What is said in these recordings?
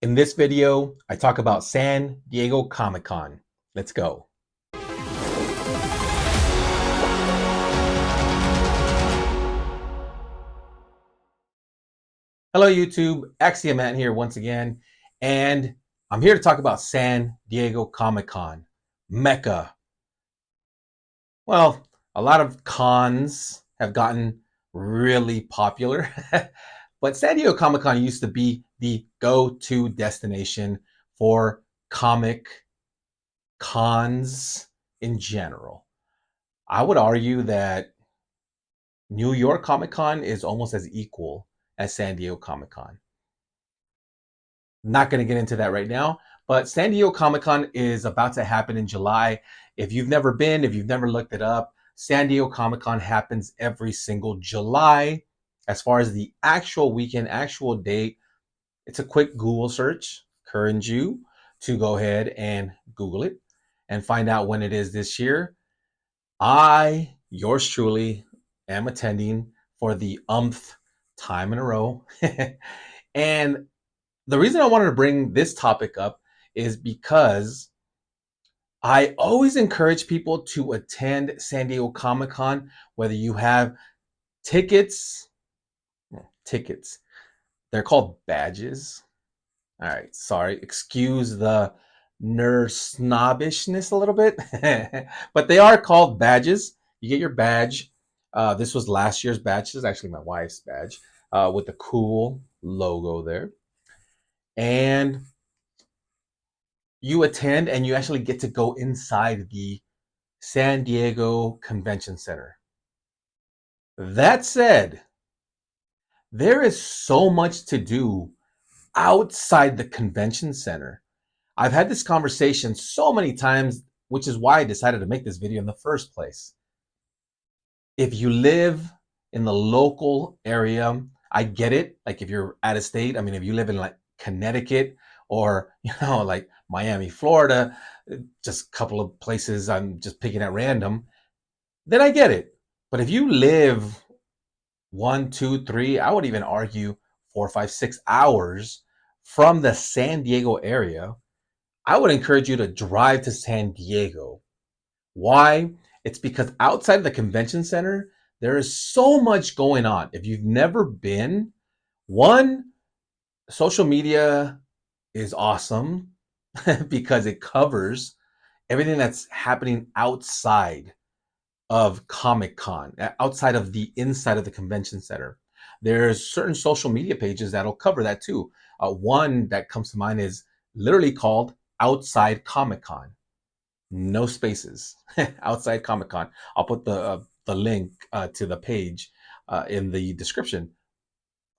In this video, I talk about San Diego Comic-Con. Let's go. Hello YouTube, Axiomat here once again, and I'm here to talk about San Diego Comic-Con, Mecca. Well, a lot of cons have gotten really popular, but San Diego Comic-Con used to be the go-to destination for comic cons in general. I would argue that New York Comic Con is almost as equal as San Diego Comic Con. Not going to get into that right now, but San Diego Comic Con is about to happen in July. If you've never been, if you've never looked it up, San Diego Comic Con happens every single July. As far as the actual weekend, actual date, it's a quick Google search. Encourage you to go ahead and Google it and find out when it is this year. I, yours truly, am attending for the umpth time in a row. And the reason I wanted to bring this topic up is because I always encourage people to attend San Diego Comic Con, whether you have tickets, tickets, they're called badges. All right, sorry, excuse the nerd snobbishness a little bit, but they are called badges. You get your badge. This was last year's badge. This is actually my wife's badge with the cool logo there. And you attend and you actually get to go inside the San Diego Convention Center. That said, there is so much to do outside the convention center. I've had this conversation so many times, which is why I decided to make this video in the first place. If you live in the local area, I get it. Like if you're out of state, I mean, if you live in like Connecticut or, like Miami, Florida, just a couple of places I'm just picking at random, then I get it. But if you live 1, 2, 3, I would even argue 4, 5, 6 hours from the San Diego area, I would encourage you to drive to San Diego. Why? It's because outside of the convention center, there is so much going on. If you've never been, one, social media is awesome because it covers everything that's happening outside of Comic Con, outside of the inside of the convention center. There's certain social media pages that'll cover that too. One that comes to mind is literally called Outside Comic Con. No spaces. Outside Comic Con. I'll put the link to the page in the description.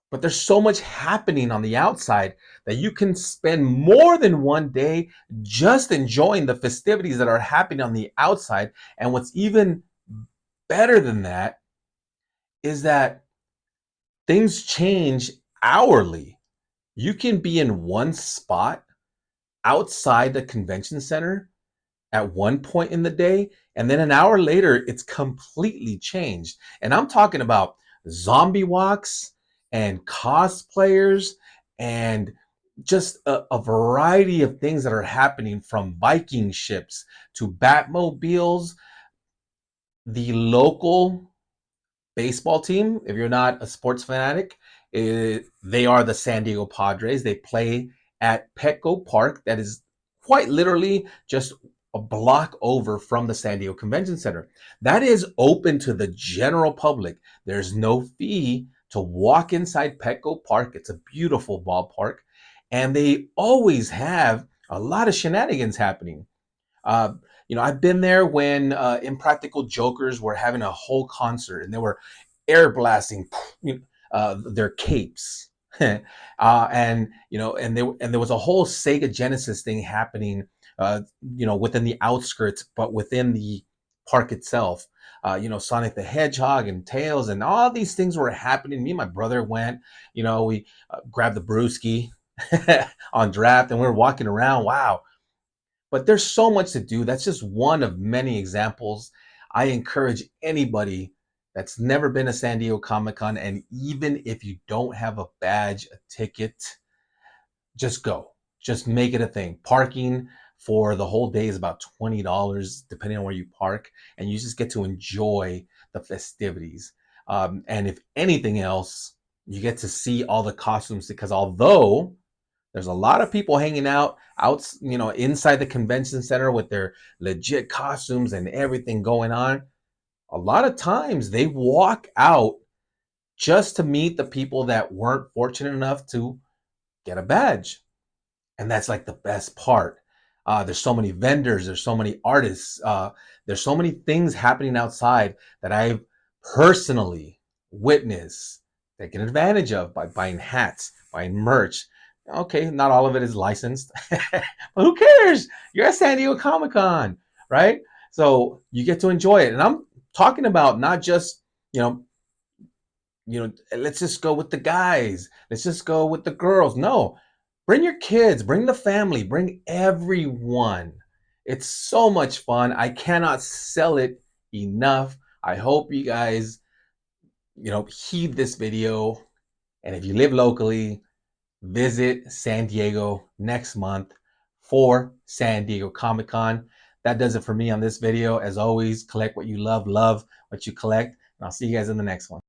But there's so much happening on the outside that you can spend more than one day just enjoying the festivities that are happening on the outside. And what's even better than that is that things change hourly. You can be in one spot outside the convention center at one point in the day, and then an hour later, it's completely changed. And I'm talking about zombie walks and cosplayers and just a variety of things that are happening, from Viking ships to Batmobiles. The local baseball team, if you're not a sports fanatic, they are the San Diego Padres. They play at Petco Park, that is quite literally just a block over from the San Diego Convention Center. That is open to the general public. There's no fee to walk inside Petco Park. It's a beautiful ballpark, and they always have a lot of shenanigans happening. Uh, I've been there when Impractical Jokers were having a whole concert and they were air blasting their capes. And there was a whole Sega Genesis thing happening, within the outskirts, but within the park itself. Sonic the Hedgehog and Tails and all these things were happening. Me and my brother went. We grabbed the brewski on draft and we were walking around. Wow, but there's so much to do. That's just one of many examples. I encourage anybody that's never been to San Diego Comic Con, and even if you don't have a badge, a ticket, just go. Just make it a thing. Parking for the whole day is about $20, depending on where you park, and you just get to enjoy the festivities. And if anything else, you get to see all the costumes, because although there's a lot of people hanging out, inside the convention center with their legit costumes and everything going on, a lot of times they walk out just to meet the people that weren't fortunate enough to get a badge. And that's like the best part. There's so many vendors, there's so many artists, there's so many things happening outside that I've personally witnessed, taken advantage of by buying hats, buying merch. Okay, not all of it is licensed, but who cares? You're at San Diego Comic Con, right? So you get to enjoy it. And I'm talking about not just, you know, let's just go with the guys. Let's just go with the girls. No, bring your kids, bring the family, bring everyone. It's so much fun. I cannot sell it enough. I hope you guys, heed this video. And if you live locally, visit San Diego next month for San Diego Comic Con. That does it for me on this video. As always, collect what you love what you collect. And I'll see you guys in the next one.